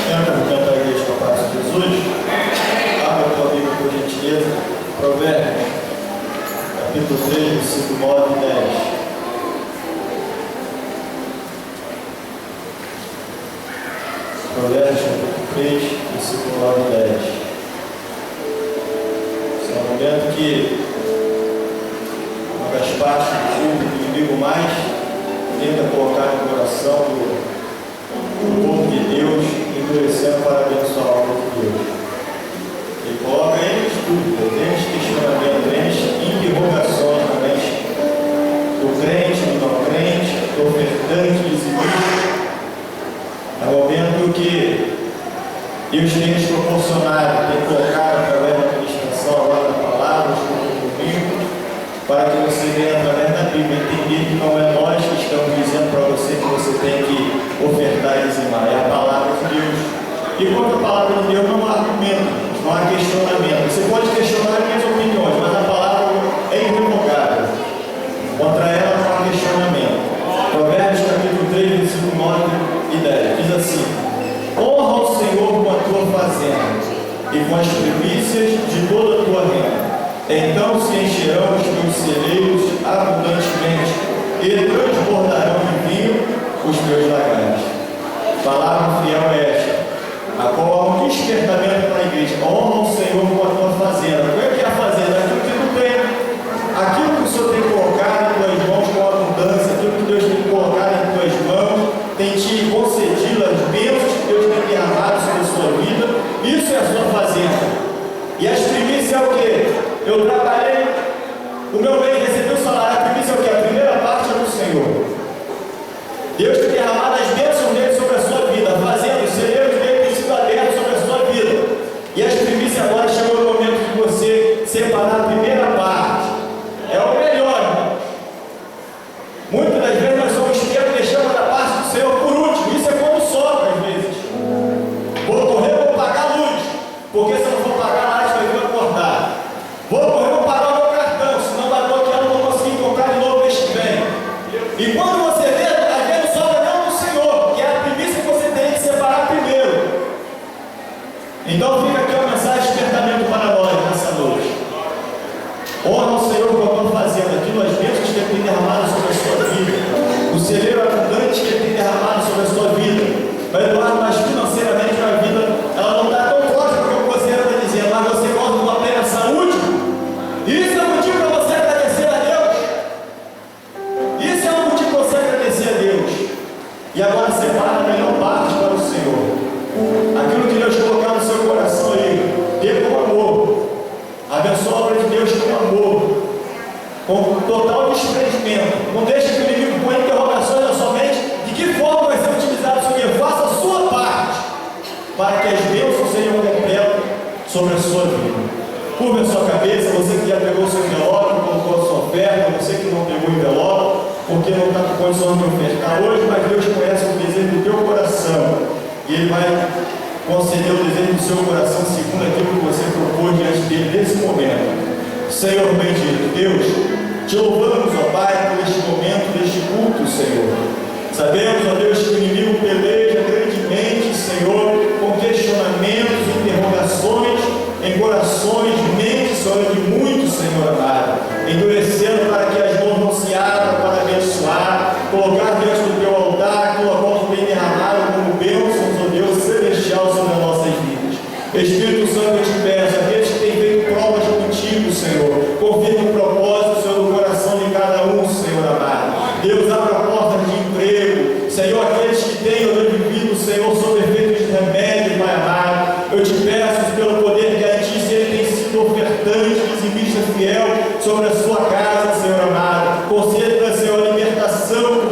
Entra no canto da igreja com a paz de Jesus. Abra a tua Bíblia, por gentileza. Provérbios, capítulo 3, versículo 9 e 10. Provérbios, capítulo 3, versículo 9 e 10. Esse é um momento que uma das partes do culto que o inimigo mais tenta colocar no coração do povo de Deus, endurecendo para abençoar o povo de Deus. Ele coloca eles dúvidas, eles questionamentos, eles interrogações na mente do crente, do não crente, do ofertante, do dizimista. É o momento que Deus tem nos proporcionado, tem colocado através da administração agora da palavra, no domingo, para que você venha através da Bíblia entender que não é nós que estamos dizendo para você que você tem que ofertar e dizimar, é a palavra de Deus. E quanto a palavra de Deus não há argumento, não há questionamento. Você pode questionar as minhas opiniões, mas a palavra é irrevogável. Contra ela não há questionamento. Provérbios capítulo 3, versículo 9 e 10 diz assim: honra o Senhor com a tua fazenda e com as primícias de toda a tua renda. Então se encherão os teus celeiros abundantemente e transbordarão de vinho os teus lagares. Palavra fiel é esta, a qual há um despertamento para a igreja. Honra o Senhor com a tua fazenda. O que é a fazenda? Aquilo que tu tem, aquilo que o Senhor tem colocado em tuas mãos com abundância, aquilo que Deus tem colocado em tuas mãos, tem te concedido as bênçãos que Deus tem derramado sobre a sua vida. Isso é a sua fazenda. E as primícias é o quê? Eu trabalhei, o meu bem recebeu o salário. A primícia é o quê? A primeira parte é do Senhor. Deus tem derramado as bênçãos dele sobre a sua vida, fazendo os celeiros dele têm sido abertos sobre a sua vida. E as primícias agora chegou o momento de você separar a primeira parte. É o melhor. Muitas das vezes nós somos pegos e deixamos a parte do Senhor por último. Isso é quando sobra às vezes. Vou correr, vou pagar a luz, porque se eu não for pagar a luz vai vir acordar. Vou correr, vou pagar o meu cartão, senão vai bloquear, não vou conseguir comprar de novo mês que vem. E quando você vê, às vezes sobra não do Senhor, que é a primícia que você tem que separar primeiro. Então fica aqui uma mensagem de despertamento para nós nessa noite. Honra o Senhor com a tua fazenda, aquilo as bênçãos que Ele tem derramado sobre a sua vida, o celeiro abundante que Ele tem derramado sobre a sua vida. Vai doar, mas financeiramente a vida ela não está tão forte porque o conselheiro está dizendo, mas você gosta de uma plena saúde. Isso é um motivo para você agradecer a Deus. Isso é um motivo para você agradecer a Deus. E agora separa a melhor parte para o Senhor. Aquilo que Deus colocar no seu coração aí, dê com amor. Abençoa a obra de Deus com amor, com total desprendimento. Não deixe que o inimigo põe interrogações na sua mente de que forma vai ser utilizado isso aqui. Faça a sua parte para que as bênçãos sejam completas sobre a sua vida. Curva a sua cabeça, você que já pegou o seu envelope, colocou a sua oferta, você que não pegou o envelope, porque não está com condição de ofertar hoje, mas Deus conhece o desejo do teu coração e Ele vai conceder o desejo do seu coração segundo aquilo que você propôs diante dele nesse momento. Senhor bendito, Deus, te louvamos, ó Pai, por este momento, deste culto, Senhor. Sabemos, ó Deus, que o inimigo peleja grandemente, Senhor, com questionamentos, interrogações em corações, mentes, Senhor, de muitos, Senhor amado, endurecendo para que as mãos não se abram para abençoar, colocar diante do teu altar, colocar o que tem derramado como bênçãos, ó Deus, celestial sobre as nossas vidas. Espírito Santo, eu te peço, aqueles que têm feito provas contigo, Senhor, confirma o propósito, Senhor, do coração de cada um, Senhor amado. Deus, abre a porta de emprego, Senhor, aqueles que têm, ó Deus, vivido, Senhor, sob efeito de remédio, Pai amado, eu te peço pelo poder que a ti, se ele tem sido ofertante, dizimista fiel sobre a sua casa, Senhor amado, conceda, Senhor, a libertação